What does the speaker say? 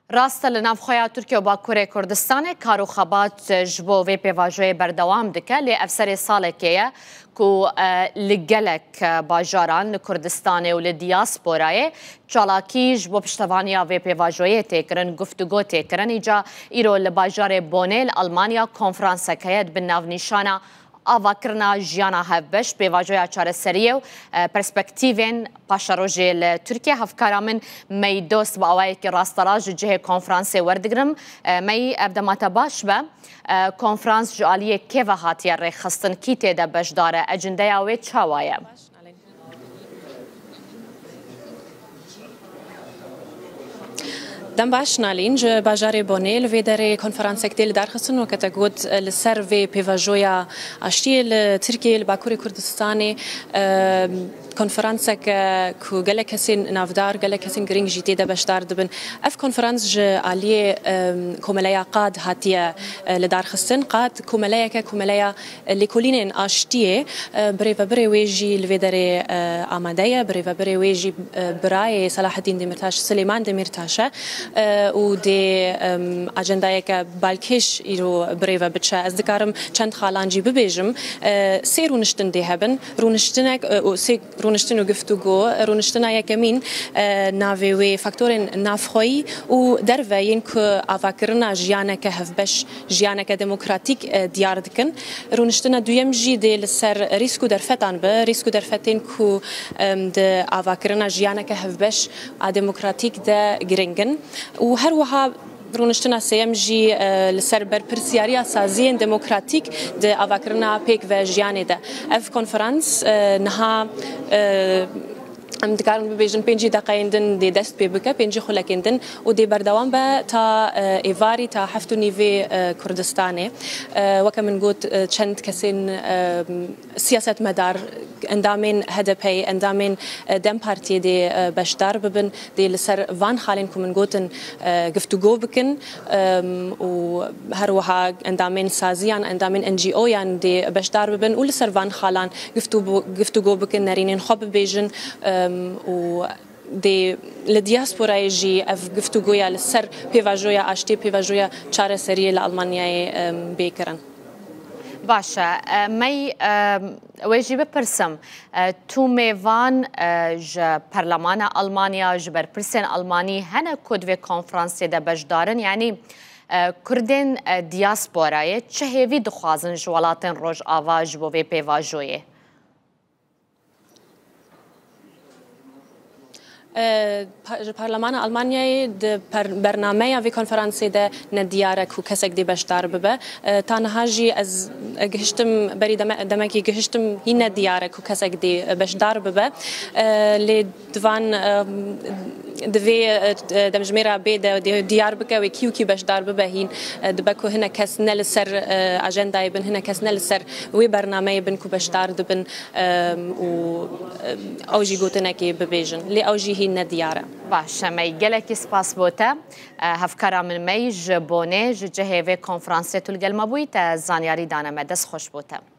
راست لنافخویا ترکیه و باکوری کردستان کارو خبات جبو وی پیواجوی بردوام دکه لی افسر سال که کو لگلک باجاران لکردستان و لدیاسپورای چالاکی جبو پشتوانیا وی پیواجوی تکرن گفتگو تکرن ایجا ایرو لباجار بونیل آلمانیا کنفرانس کهید بناو نشانه آواکرنا جیانا هفبش پیواجوی چاره سریه و پرسپکتیوین پاشاروژی ترکیه هفکارا من می دوست با آوایی که راستراج جه کنفرانسی وردگرم می ابدامات باش به کنفرانس جالیه که و هاتیه ری خستن کی تیده بشداره اجنده یاوی چاوایه دم باش نالین ج باجار بونیل و در کنفرانس کدیل درخستن و کتگود لسر و پیواجویا اشتیل ترکیه باکوری کردستانی کنفرانس که گله کسی نافدار گله کسی گرینگ جیتی ده بشدار دبن اف کنفرانس ج علیه کوملیا قاد هاتیه لدرخستن قاد کوملیا لکولین اشتیه بری ویجی لودر آماده بری ویجی برای صلاح الدین دمرتاش سلیمان دمرتاشه و دی اجندای که بالکش ایرو بری و بچه از دکارم چند خالانجی ببیجم سه رونشتن ده هبن رونشتن و گفتگو رونشتن یکمین ناوی فاکتور نافخویی و در وین که آواکرنا جیانه که هفبش جیانه که دموکراتیک دیار دکن رونشتن دویم جی دل سر ریسکو در فتان به ریسکو در فتین که د آواکرنا جیانه که هفبش دموکراتیک ده گرینگن و هر وها رونشتنا سیم جی لسر بر پرسیاریا سازی دموکراتیک ده آواکرنا پیک و جیانه ده اف کنفرانس نها ام دکارن ببیجن پنجی دقایندن دی دست پی بکه پنجی خلکندن و دی بردوام به تا ایواری تا هفتو نیوی کردستانه وکه من گوت چند کسین سیاست مدار اندامین هدپی اندامین دم پارتی دی بشدار ببن دی لسر وان خالین که من گوتن گفتگو بکن و هر وها اندامین سازیان اندامین انجی اویان دی بشدار ببن و لسر وان خالان گفتگو بکن نرینین خواب ببیجن و دی لدیاسپورای جی اف گفتگویا لسر پیواجویا اشتی پیواجویا چاره سریه لآلمانیای بیکرن باشه می ویجی بپرسم تو میوان ج پرلمان آلمانیا ج برپرسن آلمانی هنه کد و کنفرانسی ده بجدارن یعنی کردین دیاسپورای چه هیوی دخوازن جوالاتن روش آواج بو وی پیواجویه پارلمان آلمانیای د برنامه وی کنفرانسی ده ندیاره کو کسک دی بشدار ببه تنها جی از گهشتم بری دمکی گهشتم هی ندیاره کو کسک دی بشدار ببه لی دوان دوی دمجمیرا بی دیار بکه و کیو کی بشدار ببه هین دبکو هنه کس نل سر اجندای بن هنه کس نل سر وی برنامه بن کو بشدار دبن و اوجی گوتنه کی ببیجن لی اوجی هی ندیاره باشه می گلکی سپاس بوده هفکارا من می جبونه جهوی کنفرانسی تلگل مبویت زانیاری دانه مدس خوش بوده